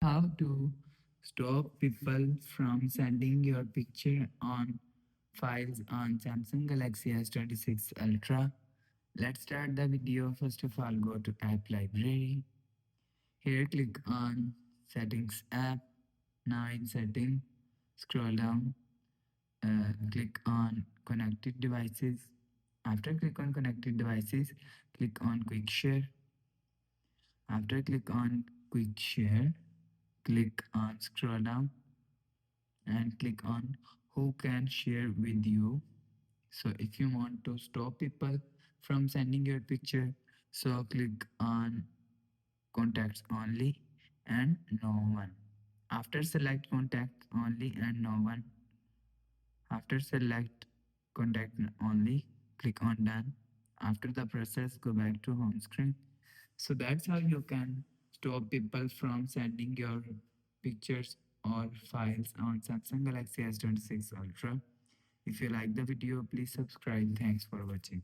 How to stop people from sending your picture on files on Samsung Galaxy S26 Ultra. Let's start the video. First of all, go to App Library. Here, click on Settings app. Now in Setting, scroll down, click on Connected Devices. After click on Connected Devices, click on Quick Share. After click on Quick Share, click on Scroll down and click on Who can share with you. So if you want to stop people from sending your picture, so click on Contacts Only and No One. After select Contacts Only and No One, after select Contact Only, click on Done. After the process, go back to home screen. So that's how you can stop people from sending your pictures or files on Samsung Galaxy S26 Ultra. If you like the video, please subscribe. Thanks for watching.